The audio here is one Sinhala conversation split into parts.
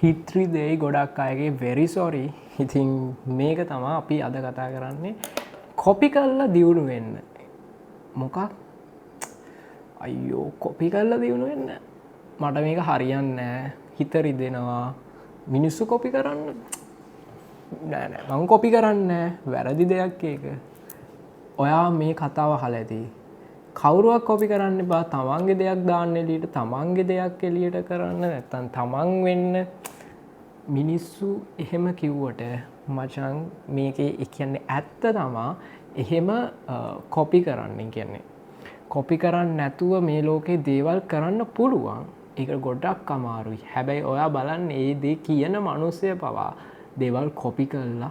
හිත්‍රි දෙයි ගොඩක් අයගේ වෙරි සොරි. ඉතින් මේක තමා අපි අද කතා කරන්නේ කොපි කල්ලා දියුණු වෙන්න. මොකක් අයියෝ කොපි කල්ලා දියුණු වෙන්න මට මේක හරියන්න හිතරි දෙනවා මිනිස්සු කොපි කරන්න නෑනෑ මං කොපි කරන්න වැරදි දෙයක් ඒක. ඔයා මේ කතාව අහලා ඇති. කවුරුවක් කොපි කරන්න බා තමන්ගේ දෙයක් දාන්න එළියට තමන්ගේ දෙයක් එළියට කරන්න නැත්නම් තමන් වෙන්න. මිනිස්සු එහෙම කිව්වට මචං මේකේ කියන්නේ ඇත්ත තමා එහෙම කොපි කරන්න කියන්නේ. කොපි කරන්න නැතුව මේ ලෝකේ දේවල් කරන්න පුළුවන්. ඒක ගොඩක් අමාරුයි. හැබැයි ඔයා බලන්න ඒ දේ කියන මිනිස්සය පවා දේවල් කොපි කරලා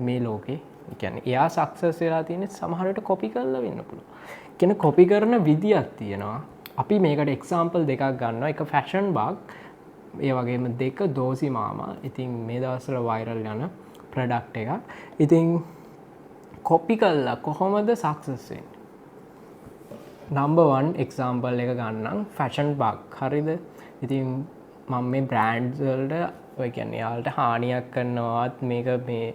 මේ ලෝකේ කියන්නේ එයා සක්සස් වෙලා තියෙන්නේ සමහරවිට කොපි කරලා වෙන්න පුළුවන්. කියන්නේ කොපි කරන විදියක් තියෙනවා. අපි මේකට එක්සැම්පල් දෙකක් ගන්නවා. එක ෆැෂන් බාග් ඒ වගේම දෙක දෝසි මාමා. ඉතින් මේ දවස්වල වයිරල් යන ප්‍රොඩක්ට් එකක්. ඉතින් කොපි කරලා කොහොමද සක්සස් වෙන්නේ? නම්බර් 1 එක්සැම්පල් එක ගන්නම් ෆැෂන් බාග්. හරිද? ඉතින් මම මේ බ්‍රෑන්ඩ්ස් වලට ඔය කියන්නේ යාලට හානියක් කරනවත් මේක මේ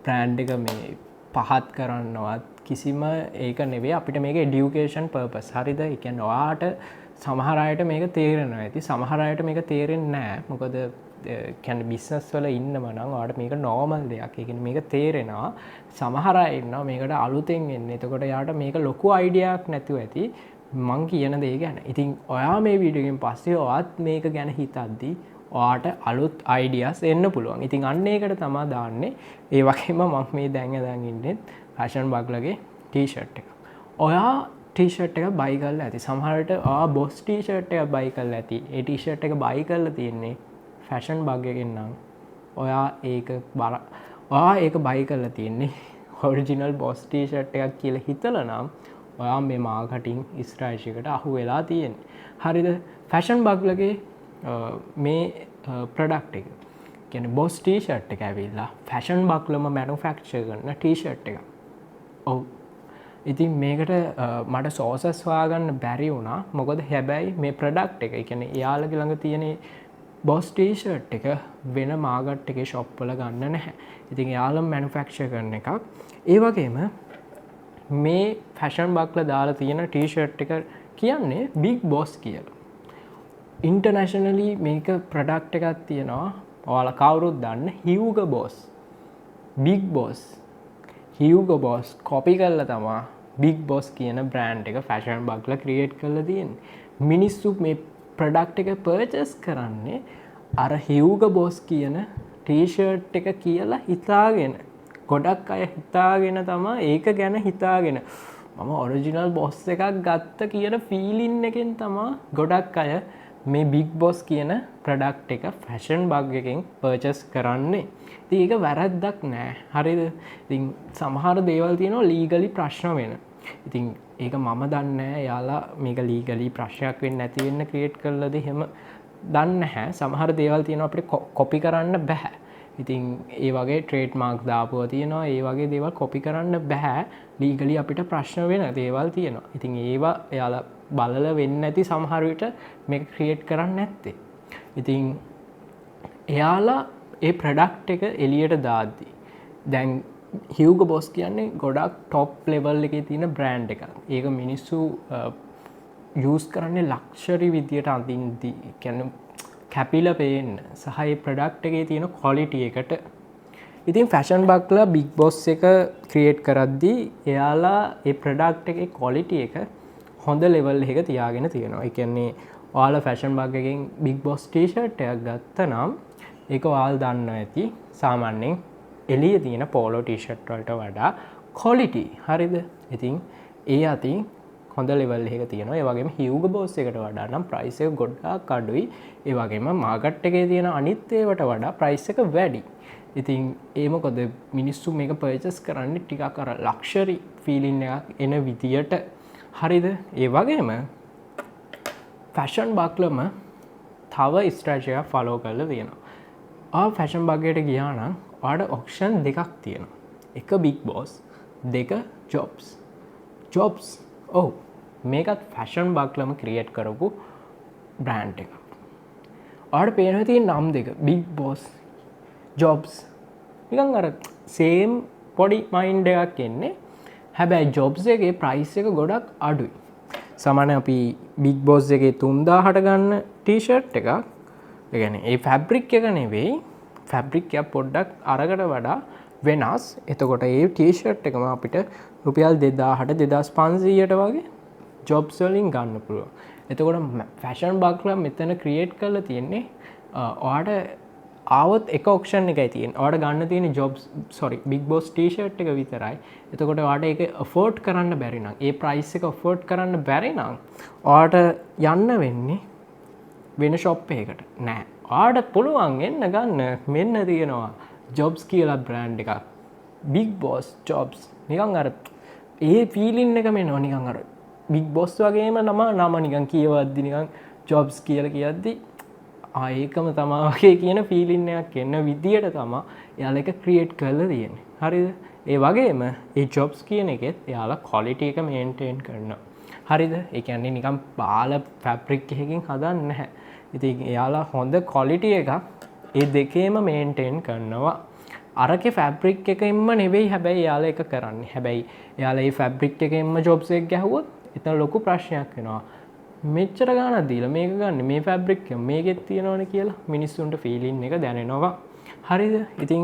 බ්‍රෑන්ඩ් එක මේ පහත් කරන්නවත් කිසිම ඒක නෙවෙයි අපිට මේක এডুকেෂන් පර්පස්. හරිද? ඒ කියන්නේ ඔයාට සමහර අයට මේක තේරෙනවා ඇති. සමහර අයට මේක තේරෙන්නේ නැහැ. මොකද කියන්නේ බිස්නස් වල ඉන්නම නම් ඔයාට මේක නෝමල් දෙයක්. ඒ කියන්නේ මේක තේරෙනවා. සමහර අය ඉන්නවා මේකට අලුතෙන් එන්නේ. එතකොට යාට මේක ලොකු අයිඩියාවක් නැතුව ඇති. මං කියන දේ ගැන. ඉතින් ඔයා මේ වීඩියෝ එකෙන් පස්සේ ඔයාත් මේක ගැන හිතද්දී ඔයාට අලුත් අයිඩියාස් එන්න පුළුවන්. ඉතින් අන්න ඒකට තමයි දාන්නේ. ඒ වගේම මම මේ දැන් ඉන්නේ ෆැෂන් බග්ලගේ ටී-ෂර්ට් එක. ඔයා ටී-ෂර්ට් එක බයි කරලා ඇති. සමහරවිට ඔයා බොස් ටී-ෂර්ට් එකක් බයි කරලා ඇති. ඒ ටී-ෂර්ට් එක බයි කරලා තියෙන්නේ ෆැෂන් බග් එකෙන් නම් ඔයා ඒක බයි කරලා තියෙන්නේ ඔරිජිනල් බොස් ටී-ෂර්ට් එකක් කියලා හිතලා නම් ඔයා මේ මාකටිං ස්ට්‍රැටජිකට අහු වෙලා තියෙන්නේ. හරිද? ෆැෂන් බග්ලගේ මේ ප්‍රොඩක්ට් එක කියන්නේ බොස් ටී-ෂර්ට් එක ඇවිල්ලා ෆැෂන් බග්ලම මැනුෆැක්චර් කරන ටී-ෂර්ට් එකක්. ඔව්. ඉතින් මේකට මට සෝසස් හොයාගන්න බැරි වුණා. මොකද හැබැයි මේ ප්‍රොඩක්ට් එක, ඒ කියන්නේ එයාලගේ ළඟ තියෙන බොස් ටී-ෂර්ට් එක වෙන මාගට් එකේ ෂොප් වල ගන්න නැහැ. ඉතින් එයාලම මැනුෆැක්චර් කරන එකක්. ඒ වගේම මේ ෆැෂන් බග්ලා දාලා තියෙන ටී-ෂර්ට් එක කියන්නේ බිග් බොස් කියලා. ඉන්ටර්නැෂනලි මේක ප්‍රොඩක්ට් එකක් තියෙනවා. ඔයාලා කවුරුත් දන්න හියුගෝ boss. Big boss. හියුගෝ boss copy කරලා තමයි බිග් බොස් කියන බ්‍රෑන්ඩ් එක ෆැෂන් බග්ලා ක්‍රියේට් කරලා තියෙන්නේ. මිනිස්සු මේ ප්‍රොඩක්ට් එක පර්චේස් කරන්නේ අර හියුගෝ බොස් කියන ටී-ෂර්ට් එක කියලා හිතාගෙන. ගොඩක් අය හිතාගෙන තමයි ඒක ගැන හිතාගෙන මම ඔරිජිනල් බොස් එකක් ගත්ත කියන ෆීලින් එකෙන් තමයි ගොඩක් අය මේ බිග් බොස් කියන ප්‍රොඩක්ට් එක ෆැෂන් බග් එකෙන් පර්චේස් කරන්නේ. ඉතින් ඒක වැරද්දක් නෑ. හරිද? ඉතින් සමහර දේවල් තියෙනවා ලීගලි ප්‍රශ්න වෙන. ඉතින් ඒක මම දන්නේ නෑ. එයාලා මේක ලීගලි ප්‍රශ්නයක් වෙන්නේ නැති වෙන්න ක්‍රියේට් කළාද එහෙම දන්නේ නැහැ. සමහර දේවල් තියෙනවා අපිට කොපි කරන්න බෑ. ඉතින් ඒ වගේ ට්‍රේඩ් මාර්ක් දාපුවා තියෙනවා. ඒ වගේ දේවල් කොපි කරන්න බෑ. ලීගලි අපිට ප්‍රශ්න වෙන දේවල් තියෙනවා. ඉතින් ඒවා එයාලා බලලා වෙන්නේ නැති සමහර විට මේක ක්‍රියේට් කරන්නේ නැත්තේ. ඉතින් එයාලා ඒ ප්‍රොඩක්ට් එක එළියට දාද්දි දැන් හියුගෝ බොස් කියන්නේ ගොඩක් টොප් ලෙවල් එකේ තියෙන බ්‍රෑන්ඩ් එකක්. ඒක මිනිස්සු යූස් කරන්නේ ලක්ෂරි විදියට අඳින්දි. කියන්නේ කැපිලා පේන්න සහ ඒ ප්‍රොඩක්ට් එකේ තියෙන ක්වොලිටි එකට. ඉතින් ෆැෂන් බග්ලා බිග් බොස් එක ක්‍රියේට් කරද්දී එයාලා ඒ ප්‍රොඩක්ට් එකේ ක්වොලිටි එක හොඳ ලෙවල් එක තියාගෙන තියෙනවා. ඒ කියන්නේ ඔයාලා ෆැෂන් බග් එකෙන් බිග් බොස් ටී-ෂර්ට් එකක් ගත්තනම් ඒක ඔයාලා දන්නවා ඇති සාමාන්‍යයෙන් එළියේ තියෙන පෝලෝ ටී-ෂර්ට් වලට වඩා ක්වොලිටි. හරිද? ඉතින් ඒ අතින් හොඳ ලෙවල් එක තියෙනවා. ඒ වගේම හියුගෝ බොස් එකට වඩා නම් ප්‍රයිස් එක ගොඩාක් අඩුයි. ඒ වගේම මාකට් එකේ තියෙන අනිත් ඒවාට වඩා ප්‍රයිස් එක වැඩි. ඉතින් ඒ මොකද මිනිස්සු මේක පර්චේස් කරන්නේ ටිකක් අර ලක්ෂරි ෆීලින් එකක් එන විදියට. හරිද? ඒ වගේම ෆැෂන් බග්ලම තව ස්ට්‍රැටජි එකක් ෆලෝ කරලා තියෙනවා. ෆැෂන් බග් එකට ගියා නම් ඔයාලට ඔප්ෂන් දෙකක් තියෙනවා. එක බිග් බොස්, දෙක ජොබ්ස්. ඔව්. මේකත් ෆැෂන් බග්ලම ක්‍රියේට් කරපු බ්‍රෑන්ඩ් එකක්. ඔයාලට පේනවා තියෙන නම් දෙක big boss jobs නිකන් අර same පොඩි මයින්ඩ් එකක් එන්නේ. හැබැයි jobs එකේ price එක ගොඩක් අඩුයි. සාමාන්‍යයෙන් අපි big boss එකේ 3000ට ගන්න t-shirt එකක් ඒ කියන්නේ ඒ fabric එක නෙවෙයි fabric එක පොඩ්ඩක් අරකට වඩා වෙනස්. එතකොට ඒ t-shirt එකම අපිට රුපියල් 2000ට 2500ට වගේ jobs වලින් ගන්න පුළුවන්. එතකොට ෆැෂන් බක්ලා මෙතන ක්‍රියේට් කරලා තියෙන්නේ ඔයාට ආවොත් එක ඔක්ෂන් එකයි තියෙන්නේ. ඔයාට ගන්න තියෙන jobs big boss t-shirt එක විතරයි. එතකොට ඔයාට ඒක afford කරන්න බැරි නම් ඒ price එක afford කරන්න බැරි නම් ඔයාට යන්න වෙන්නේ වෙන shop එකකට. නෑ. ඔයාට පුළුවන් එන්න ගන්න මෙන්න තියෙනවා jobs කියලා brand එකක්. big boss jobs නිකන් අර ඒ feeling එක මෙන්න නිකන් අර big boss වගේම නම නිකන් කියවද්දි නිකන් jobs කියලා කියද්දි ඒකම තමා වගේ කියන ෆීලින් එකක් එන්න විදියට තමා එයාලා එක ක්‍රියේට් කරලා තියෙන්නේ. හරිද? ඒ වගේම ඒ jobs කියන එකෙත් එයාලා quality එක maintain කරනවා. හරිද? ඒ කියන්නේ නිකන් බාල fabric එකකින් හදන්නේ නැහැ. ඉතින් එයාලා හොඳ quality එකක් ඒ දෙකේම maintain කරනවා. අරකේ fabric එකෙන්ම නෙවෙයි හැබැයි එයාලා එක කරන්නේ. හැබැයි එයාලා මේ fabric එකෙන්ම jobs එක ගැහුවොත් එතන ලොකු ප්‍රශ්නයක් වෙනවා. මෙච්චර ගාණක් දීලා මේක ගන්න මේ ෆැබ්‍රික් එක මේකෙත් තියෙනවනේ කියලා මිනිස්සුන්ට ෆීලින් එක දැනෙනවා. හරිද? ඉතින්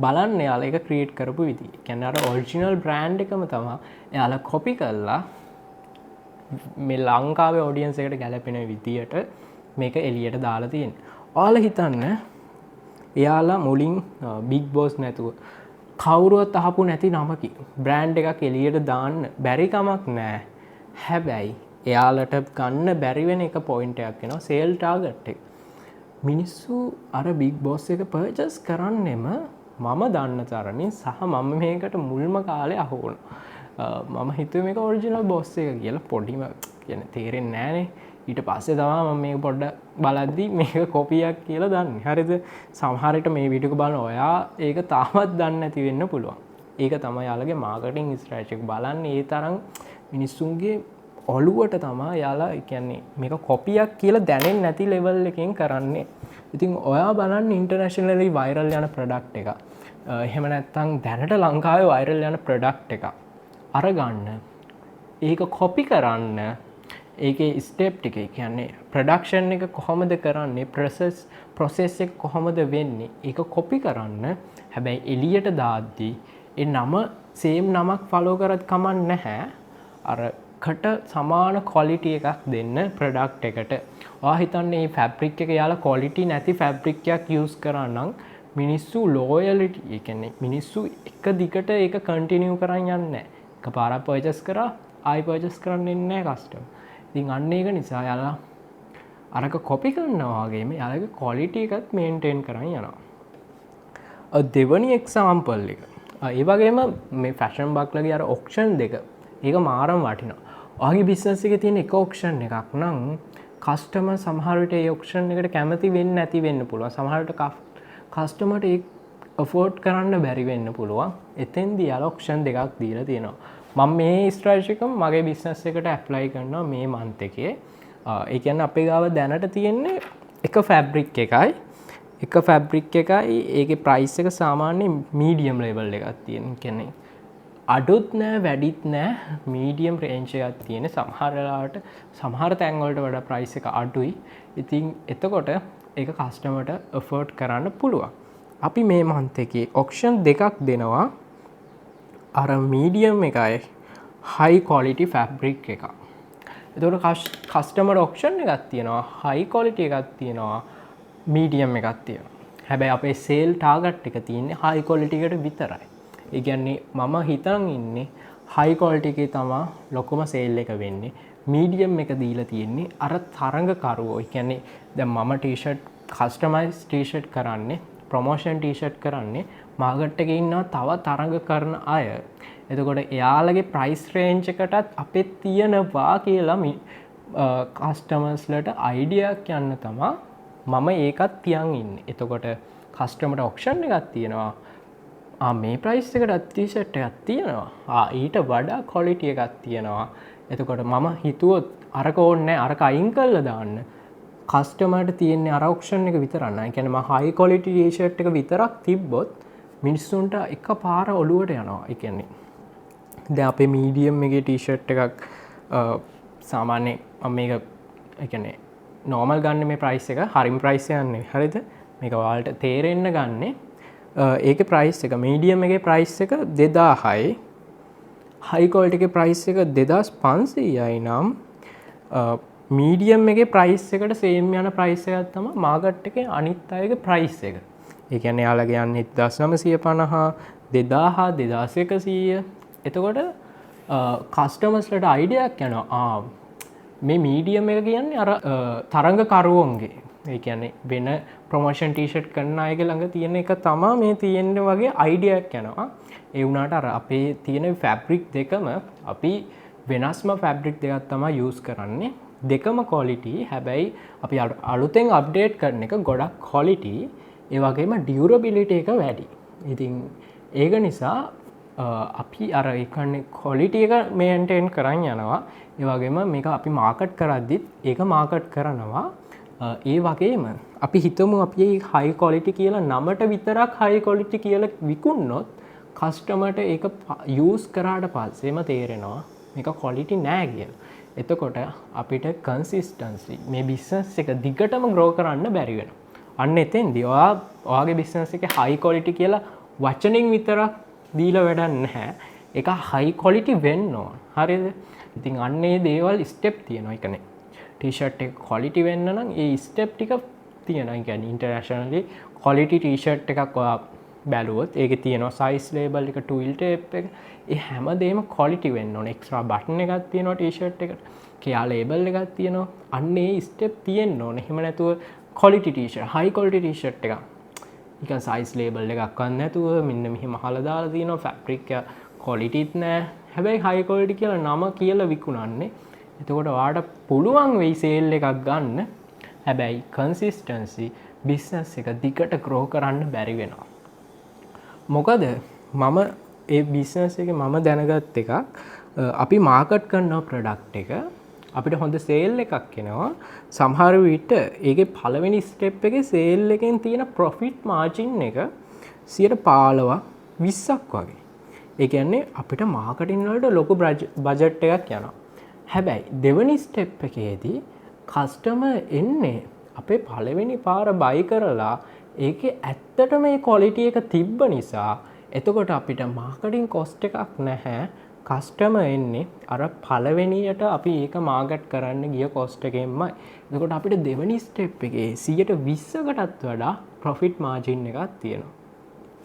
බලන්න එයාලා ඒක ක්‍රියේට් කරපු විදිය. කියන්නේ අර ඔරිජිනල් බ්‍රෑන්ඩ් එකම තමයි එයාලා කොපි කරලා මේ ලංකාවේ ඔඩියන්ස් එකට ගැලපෙන විදියට මේක එළියට දාලා තියෙන්නේ. ඔයාලා හිතන්න එයාලා මුලින් බිග් බොස් නැතුව කවුරුවත් අහපු නැති නමකින් බ්‍රෑන්ඩ් එකක් එළියට දාන්න බැරි කමක් නැහැ. හැබැයි එයාලට ගන්න බැරි වෙන එක පොයින්ට් එකක් එනවා සේල් ටාගට් එක. මිනිස්සු අර බිග් බොස් එක පර්චේස් කරන්නෙම මම දන්න තරමින් සහ මම මේකට මුල්ම කාලේ අහු වුණා. මම හිතුවේ මේක ඔරිජිනල් බොස් එක කියලා පොඩිම කියන්නේ තේරෙන්නේ නැහනේ. ඊට පස්සේ තමයි මම මේක පොඩ්ඩක් බලද්දි මේක කොපියක් කියලා දන්නේ. හරිද? සමහර විට මේ වීඩියෝ එක බලන ඔයා ඒක තාමත් දන්නේ නැති වෙන්න පුළුවන්. ඒක තමයි යාළගේ මාකටිං ස්ට්‍රැටජි එක. බලන්නේ ඒ තරම් මිනිස්සුන්ගේ ඔළුවට තමයි යාලා කියන්නේ මේක කොපියක් කියලා දැනෙන්නේ නැති ලෙවල් එකකින් කරන්නේ. ඉතින් ඔයා බලන්න ඉන්ටර්නැෂනලි වයිරල් යන ප්‍රොඩක්ට් එක. එහෙම නැත්නම් දැනට ලංකාවේ වයිරල් යන ප්‍රොඩක්ට් එක අරගන්න. ඒක කොපි කරන්න. ඒකේ ස්ටෙප් ටික කියන්නේ ප්‍රොඩක්ෂන් එක කොහොමද කරන්නේ, ප්‍රොසෙස් එක කොහොමද වෙන්නේ, ඒක කොපි කරන්න. හැබැයි එළියට දාද්දී ඒ නම සේම් නමක් ෆලෝ කරත් කමක් නැහැ. අර කට සමාන quality එකක් දෙන්න product එකට. ඔයා හිතන්නේ මේ fabric එක යාලා quality නැති fabric එකක් use කරා නම් මිනිස්සු loyalty ඒ කියන්නේ මිනිස්සු එක දිගට ඒක continue කරන් යන්නේ නැහැ. එකපාරක් purchase කරා ආයි purchase කරන්න ඉන්නේ නැහැ customer. ඉතින් අන්න ඒක නිසා යාලා අරක copy කරනවා වගේම යාලගේ quality එකත් maintain කරන් යනවා. දෙවනි example එක. ඒ වගේම මේ fashion bucklerගේ අර auction දෙක ඒක මාරම වටිනවා. ඔයාගේ බිස්නස් එකේ තියෙන එක ඔක්ෂන් එකක් නම් කස්ටමර් සමහර විට ඒ ඔක්ෂන් එකට කැමති වෙන්නේ නැති වෙන්න පුළුවන්. සමහර විට කස්ටමර්ට ඒක afford කරන්න බැරි වෙන්න පුළුවන්. එතෙන්දී යාලා ඔක්ෂන් දෙකක් දීලා තියෙනවා. මම මේ ස්ට්‍රැටජි එක මගේ බිස්නස් එකට ඇප්ලයි කරනවා මේ මන්ත් එකේ. ඒ කියන්නේ අපේ ගාව දැනට තියෙන්නේ එක ෆැබ්‍රික් එකයි. එක ෆැබ්‍රික් එකයි ඒකේ ප්‍රයිස් එක සාමාන්‍ය මීඩියම් ලෙවල් එකක් තියෙන. කියන්නේ අඩුත් නෑ වැඩිත් නෑ මීඩියම් රේන්ජ් එකක් තියෙන. සමහර වෙලාවට සමහර තැන් වලට වඩා ප්‍රයිස් එක අඩුයි. ඉතින් එතකොට ඒක කස්ටමර්ට afford කරන්න පුළුවන්. අපි මේ month එකේ auction දෙකක් දෙනවා. අර මීඩියම් එකයි high quality fabric එකක්. එතකොට කස්ටමර් auction එකක් තියෙනවා, high quality එකක් තියෙනවා, medium එකක් තියෙනවා. හැබැයි අපේ sale target එක තියෙන්නේ high quality එකට විතරයි. ඒ කියන්නේ මම හිතන් ඉන්නේ high quality එකේ තමයි ලොකුම sale එක වෙන්නේ. medium එක දීලා තියෙන්නේ අර තරඟකරුවෝ. ඒ කියන්නේ දැන් මම t-shirt customize t-shirt කරන්නේ, promotion t-shirt කරන්නේ මාකට් එකේ ඉන්නවා තව තරඟ කරන අය. එතකොට එයාලගේ price range එකටත් අපේ තියෙනවා කියලා කස්ටමර්ස්ලට idea එකක් යන්න තමයි මම ඒකත් තියන් ඉන්නේ. එතකොට customer auction එකක් තියෙනවා. මේ ප්‍රයිස් එකට t-shirt එකක් තියෙනවා. ඊට වඩා quality එකක් තියෙනවා. එතකොට මම හිතුවොත් අරක ඕනේ නැහැ අරක අයින් කරලා දාන්න. කස්ටමර්ට තියෙන්නේ අර ඔප්ෂන් එක විතරක් නෑ. ඒ කියන්නේ මම හයි ක්වොලිටි ටී-ෂර්ට් එක විතරක් තිබ්බොත් මිනිස්සුන්ට එක පාර ඔලුවට යනවා. ඒ කියන්නේ දැන් අපේ මීඩියම් එකේ ටී-ෂර්ට් එකක් සාමාන්‍ය මම මේක ඒ කියන්නේ නෝමල් ගන්න මේ ප්‍රයිස් එක හරිම ප්‍රයිස් එකක් නෙවෙයි. හරිද? මේක ඔයාලට තේරෙන්න ගන්නේ ඒකේ ප්‍රයිස් එක මීඩියම් එකේ ප්‍රයිස් එක 2000යි. හයි ක්වොලිටි එකේ ප්‍රයිස් එක 2500යි නම් මීඩියම් එකේ ප්‍රයිස් එකට සේම් යන ප්‍රයිස් එකක් තමයි මාකට් එකේ අනිත් අයගේ ප්‍රයිස් එක. ඒ කියන්නේ යාළගේ යන්නේ 1950 2000 2100. එතකොට කස්ටමර්ස්ලට අයිඩියක් යනවා මේ මීඩියම් එක කියන්නේ අර තරඟකරුවන්ගේ ඒ කියන්නේ වෙන ප්‍රොමෝෂන් ටී-ෂර්ට් කරන අයගේ ළඟ තියෙන එක තමයි මේ තියෙන්නේ වගේ අයිඩියක් යනවා. ඒ වුණාට අර අපේ තියෙන ෆැබ්‍රික් දෙකම අපි වෙනස්ම ෆැබ්‍රික් දෙකක් තමයි යූස් කරන්නේ. දෙකම ක්වොලිටි. හැබැයි අපි අලුතෙන් අප්ඩේට් කරන එක ගොඩක් ක්වොලිටි. ඒ වගේම ඩියුරබිලිටි එක වැඩි. ඉතින් ඒක නිසා අපි අර ඒ කියන්නේ ක්වොලිටි එක මේන්ටේන් කරන් යනවා. ඒ වගේම මේක අපි මාකට් කරද්දිත් ඒක මාකට් කරනවා. ඒ වගේම අපි හිතමු අපි හයි ක්වොලිටි කියලා නමට විතරක් හයි ක්වොලිටි කියලා විකුණනොත් කස්ටමර්ට ඒක යූස් කරාට පස්සේම තේරෙනවා මේක ක්වොලිටි නෑ කියලා. එතකොට අපිට කන්සිස්ටන්සි මේ බිස්නස් එක දිගටම ග්‍රෝ කරන්න බැරි වෙනවා. අන්න එතෙන්දී ඔයාගේ බිස්නස් එකේ හයි ක්වොලිටි කියලා වචනින් විතරක් දීලා වැඩක් නැහැ. ඒක හයි ක්වොලිටි වෙන්න ඕන. හරිද? ඉතින් අන්න ඒ දේවල් ස්ටෙප් තියෙනවා. ඒ කියන්නේ ටී-ෂර්ට් එක ක්වොලිටි වෙන්න නම් ඒ ස්ටෙප් ටික තියෙනවා. ඒ කියන්නේ ඉන්ටර්නැෂනලි ක්වොලිටි ටී-ෂර්ට් එකක් ඔයා බැලුවොත් ඒකේ තියෙනවා සයිස් ලේබල් එක, ටූල් ටේප් එක. ඒ හැමදේම ක්වොලිටි වෙන්න ඕනේ. එක්ස්ට්‍රා බටන් එකක් තියෙනවා ටී-ෂර්ට් එකට. කියා ලේබල් එකක් තියෙනවා. අන්න ඒ ස්ටෙප් තියෙන්න ඕනේ. එහෙම නැතුව ක්වොලිටි ටී-ෂර්ට්, හයි ක්වොලිටි ටී-ෂර්ට් එකක් නිකන් සයිස් ලේබල් එකක් වත් නැතුව මෙන්න මෙහෙම අහලා දාලා තියෙනවා. ෆැබ්‍රික් එක ක්වොලිටිත් නැහැ. හැබැයි හයි ක්වොලිටි කියලා නම කියලා විකුණන්නේ. එතකොට ඔයාලට පුළුවන් වෙයි සේල් එකක් ගන්න. හැබැයි කන්සිස්ටන්සි බිස්නස් එක දිගට ග්‍රෝ කරන්න බැරි වෙනවා. මොකද මම ඒ බිස්නස් එකේ මම දැනගත් එකක් අපි මාකට් කරන ප්‍රොඩක්ට් එක අපිට හොඳ සේල් එකක් එනවා. සමහර විට ඒකේ පළවෙනි ස්ටෙප් එකේ සේල් එකෙන් තියෙන ප්‍රොෆිට් මාර්ජින් එක 15%ක් 20ක් වගේ. ඒ කියන්නේ අපිට මාකටිං වලට ලොකු බජට් එකක් යනවා. හැබැයි දෙවෙනි ස්ටෙප් එකේදී කස්ටමර් එන්නේ අපේ පළවෙනි පාර බයි කරලා ඒකේ ඇත්තට මේ ක්වොලිටි එක තිබ්බ නිසා එතකොට අපිට මාකටිං කොස්ට් එකක් නැහැ. කස්ටමර් එන්නේ අර පළවෙනියට අපි ඒක මාකට් කරන්න ගිය කොස්ට් එකෙන්මයි. එතකොට අපිට දෙවෙනි ස්ටෙප් එකේ 120කටත් වඩා ප්‍රොෆිට් මාර්ජින් එකක් තියෙනවා.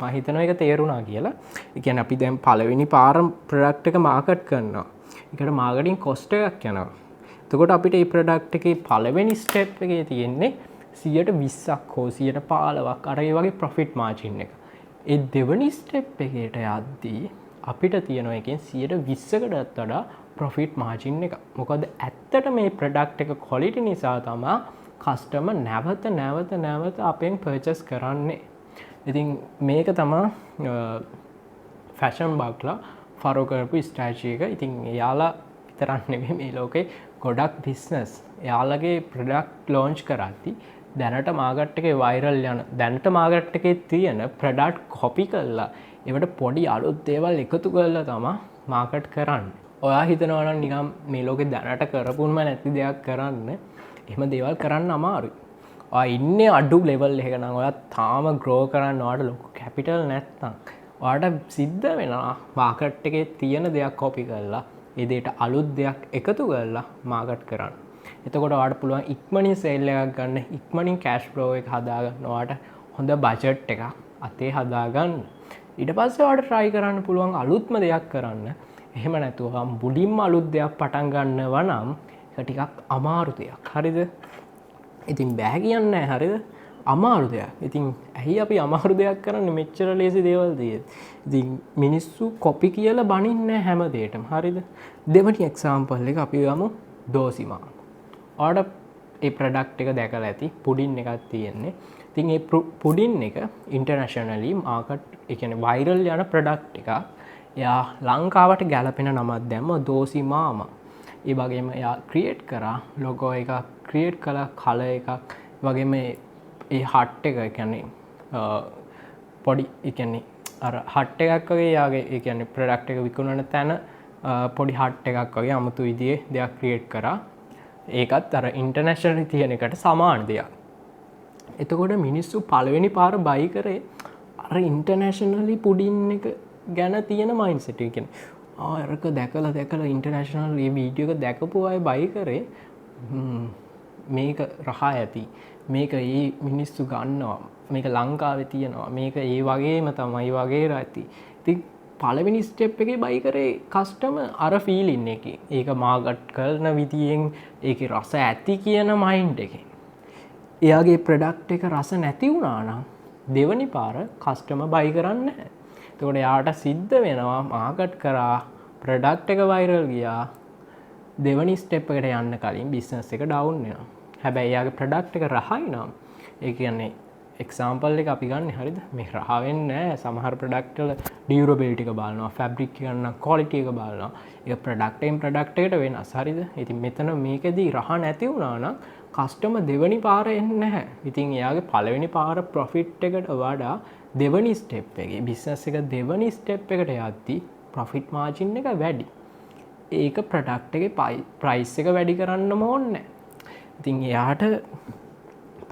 මම හිතනවා ඒක තේරුණා කියලා. ඒ කියන්නේ අපි දැන් පළවෙනි පාර ප්‍රොඩක්ට් එක මාකට් කරනවා. ඒකට මාකටිං කොස්ට් එකක් යනවා. එතකොට අපිට මේ ප්‍රොඩක්ට් එකේ පළවෙනි ස්ටෙප් එකේ තියෙන්නේ 120ක් හෝ 115ක් අර ඒ වගේ ප්‍රොෆිට් මාර්ජින් එක. ඒ දෙවෙනි ස්ටෙප් එකට යද්දී අපිට තියෙනවා එකෙන් 120කටත් වඩා ප්‍රොෆිට් මාර්ජින් එක. මොකද ඇත්තට මේ ප්‍රොඩක්ට් එක ක්වොලිටි නිසා තමයි කස්ටමර් නැවත අපෙන් පර්චේස් කරන්නේ. ඉතින් මේක තමයි ෆැෂන් බග්ලා ෆරෝ කරපු ස්ට්‍රැටජි එක. ඉතින් එයාලා විතරක් නෙමෙයි මේ ලෝකේ ගොඩක් බිස්නස් එයාලගේ ප්‍රොඩක්ට් ලොන්ච් කරද්දී දැනට මාකට් එකේ වයිරල් යන දැනට මාකට් එකේ තියෙන ප්‍රොඩක්ට් කොපි කරලා ඒවට පොඩි අලුත් දේවල් එකතු කරලා තමයි මාකට් කරන්නේ. ඔයා හිතනවා නම් නිකන් මේ ලෝකේ දැනට කරපුන්ම නැති දෙයක් කරන්න එහෙම දේවල් කරන්න අමාරුයි. ඔයා ඉන්නේ අඩු ලෙවල් එකක නම් ඔයා තාම ග්‍රෝ කරන්න ඔයාට ලොකු කැපිටල් නැත්නම් ඔයාට සිද්ධ වෙනවා මාකට් එකේ තියෙන දෙයක් කොපි කරලා ඒ දෙයට අලුත් දෙයක් එකතු කරලා මාකට් කරන්න. එතකොට ඔයාට පුළුවන් ඉක්මනින් සේල් එකක් ගන්න, ඉක්මනින් කෑෂ් ෆ්ලෝ එක හදාගන්න, ඔයාට හොඳ බජට් එකක් අතේ හදාගන්න. ඊට පස්සේ ඔයාට try කරන්න පුළුවන් අලුත්ම දෙයක් කරන්න. එහෙම නැතුව මුලින්ම අලුත් දෙයක් පටන් ගන්නවා නම් ඒක ටිකක් අමාරු දෙයක්. හරිද? ඉතින් බෑ කියන්නේ නැහැ. හරිද? අමාරු දෙයක්. ඉතින් ඇයි අපි අමාරු දෙයක් කරන්නේ මෙච්චර ලේසි දේවල් තියෙද්දි? ඉතින් මිනිස්සු කොපි කියලා බනින්නේ හැම දෙයකටම. හරිද? දෙවෙනි එක්සැම්පල් එක අපි ගමු දෝසිමා. ඔයාට ඒ ප්‍රොඩක්ට් එක දැකලා ඇති පුඩින් එකක් තියෙන්නේ. ඉතින් මේ පුඩින් එක ඉන්ටර්නැෂනලි මාකට් ඒ කියන්නේ වයිරල් යන ප්‍රොඩක්ට් එකක්. එයා ලංකාවට ගැලපෙන නමක් දැම්ම දෝසිමාමා. ඒ වගේම එයා ක්‍රියේට් කරා ලොගෝ එක ක්‍රියේට් කළා කලර් එකක් වගේම ඒ හට් එක කියන්නේ පොඩි ඒ කියන්නේ අර හට් එකක් වගේ යාගේ ඒ කියන්නේ ප්‍රොඩක්ට් එක විකුණන තැන පොඩි හට් එකක් වගේ අමුතු විදිහේ දෙයක් ක්‍රියේට් කරා. ඒකත් අර ඉන්ටර්නැෂනල් තියෙන එකට සමාන දෙයක්. එතකොට මිනිස්සු පළවෙනි පාර බයි කරේ අර ඉන්ටර්නැෂනලි පුඩින් එක ගැන තියෙන මයින්ඩ්සෙට් එක. කියන්නේ අරක දැකලා ඉන්ටර්නැෂනල් මේ වීඩියෝ එක දැකපු අය බයි කරේ මේක රහ ඇති. මේක ඒ මිනිස්සු ගන්නවා. මේක ලංකාවේ තියෙනවා. මේක ඒ වගේම තමයි වගේ ඇති. ඉතින් පළවෙනි ස්ටෙප් එකේ බයි කරේ කස්ටමර් අර ෆීලින් එකේ. ඒක මාකට් කරන විදියෙන් ඒකේ රස ඇති කියන මයින්ඩ් එකේ. එයාගේ ප්‍රොඩක්ට් එක රස නැති වුණා නම් දෙවනි පාර කස්ටමර් බයි කරන්නේ නැහැ. එතකොට එයාට සිද්ධ වෙනවා මාකට් කරා ප්‍රොඩක්ට් එක වයිරල් ගියා. දෙවනි ස්ටෙප් එකට යන්න කලින් බිස්නස් එක ඩවුන් වෙනවා. හැබැයි එයාගේ ප්‍රොඩක්ට් එක රහයි නම් ඒ කියන්නේ එක්සාම්පල් එක අපි ගන්න හරිද මේ රහ වෙන්නේ නැහැ. සමහර ප්‍රොඩක්ට් වල ඩියුරබිලිටි එක බලනවා, ෆැබ්‍රික් එක ගන්න ක්වොලිටි එක බලනවා. ඒක ප්‍රොඩක්ට් එකෙන් ප්‍රොඩක්ට් එකට වෙනස්. හරිද? ඉතින් මෙතන මේකෙදී රහ නැති වුණා නම් කස්ටමර් දෙවනි පාර එන්නේ නැහැ. ඉතින් එයාගේ පළවෙනි පාර ප්‍රොෆිට් එකට වඩා දෙවනි ස්ටෙප් එකේ බිස්නස් එක දෙවනි ස්ටෙප් එකට යද්දී ප්‍රොෆිට් මාජින් එක වැඩි. ඒක ප්‍රොඩක්ට් එකේ ප්‍රයිස් එක වැඩි කරන්නම ඕනේ නැහැ. ඉතින් එයාට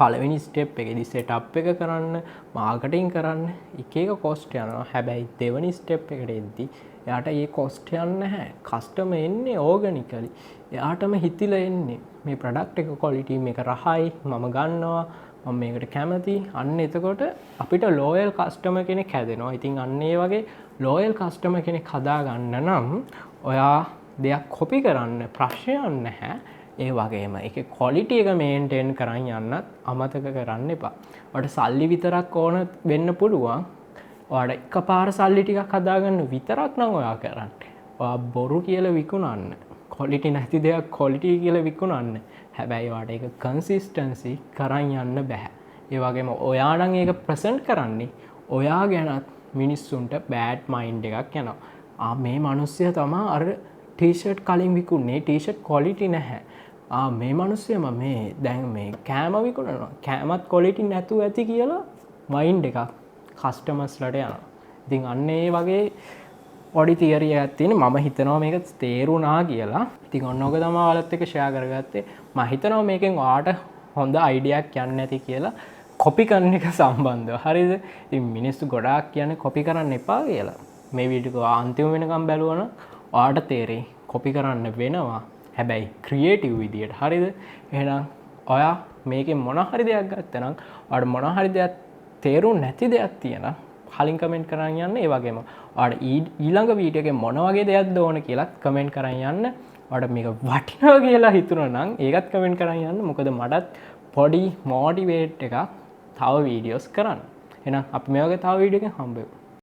පළවෙනි ස්ටෙප් එකේදී සෙටප් එක කරන්න, මාකටිං කරන්න එක එක කොස්ට් යනවා. හැබැයි දෙවනි ස්ටෙප් එකට එද්දී එයාට ඒ කොස්ට් යන්නේ නැහැ. කස්ටමර් එන්නේ ඕගනිකලි. එයාටම හිතිලා එන්නේ මේ ප්‍රොඩක්ට් එක ක්වොලිටි මේක රහයි මම ගන්නවා මම මේකට කැමති. අන්න එතකොට අපිට ලෝයල් කස්ටමර් කෙනෙක් හැදෙනවා. ඉතින් අන්න ඒ වගේ ලෝයල් කස්ටමර් කෙනෙක් හදා ගන්න නම් ඔයා දෙයක් කොපි කරන්න ප්‍රශ්නයක් නැහැ. ඒ වගේම ඒකේ ක්වොලිටි එක මේන්ටේන් කරන් යන්නත් අමතක කරන්න එපා. ඔයාලට සල්ලි විතරක් ඕන වෙන්න පුළුවන්. ඔයාලට එකපාර සල්ලි ටිකක් හදාගන්න විතරක් නම් ඔයා කරන්නේ. ඔයා බොරු කියලා විකුණන්න. ක්වොලිටි නැති දෙයක් ක්වොලිටි කියලා විකුණන්න. හැබැයි ඔයාලට ඒක කන්සිස්ටන්සි කරන් යන්න බෑ. ඒ වගේම ඔයා නම් ඒක ප්‍රසන්ට් කරන්නේ ඔයා ගැනත් මිනිස්සුන්ට බෑඩ් මයින්ඩ් එකක් යනවා. මේ මිනිස්සයා තමයි අර ටී-ෂර්ට් කලින් විකුණන්නේ ටී-ෂර්ට් ක්වොලිටි නැහැ. මේ මිනිස්සයම මේ දැන් මේ කෑම විකුණනවා. කෑමත් ක්වොලිටි නැතුව ඇති කියලා මයින්ඩ් එකක් කස්ටමර්ස්ලට යනවා. ඉතින් අන්න ඒ වගේ පොඩි තියරි එකක් තියෙන මම හිතනවා මේක තේරුණා කියලා. ඉතින් ඔන්න ඔක තමයි ඔයාලත් එක්ක ෂෙයා කරගත්තේ. මම හිතනවා මේකෙන් ඔයාට හොඳ අයිඩියාවක් යන්නේ නැති කියලා කොපි කරන එක සම්බන්ධව. හරිද? ඉතින් මිනිස්සු ගොඩාක් කියන්නේ කොපි කරන්න එපා කියලා. මේ වීඩියෝ එක අන්තිම වෙනකම් බැලුවා නම් ඔයාට තේරෙයි කොපි කරන්න වෙනවා. හැබැයි ක්‍රියේටිව් විදියට. හරිද? එහෙනම් ඔයා මේකෙන් මොන හරි දෙයක් ගත්තා නම් ඔයාට මොන හරි දෙයක් තේරුම් නැති දෙයක් තියෙනවා. කලින් කමෙන්ට් කරන් යන්න. ඒ වගේම ඔයාට ඊළඟ වීඩියෝ එකේ මොන වගේ දෙයක්ද ඕන කියලාත් කමෙන්ට් කරන් යන්න. ඔයාට මේක වටිනවා කියලා හිතුණා නම් ඒකත් කමෙන්ට් කරන් යන්න. මොකද මටත් පොඩි මොටිවේට් එකක් තව වීඩියෝස් කරන්න. එහෙනම් අපි මේ වගේ තව වීඩියෝ එකකින් හම්බ වෙමු.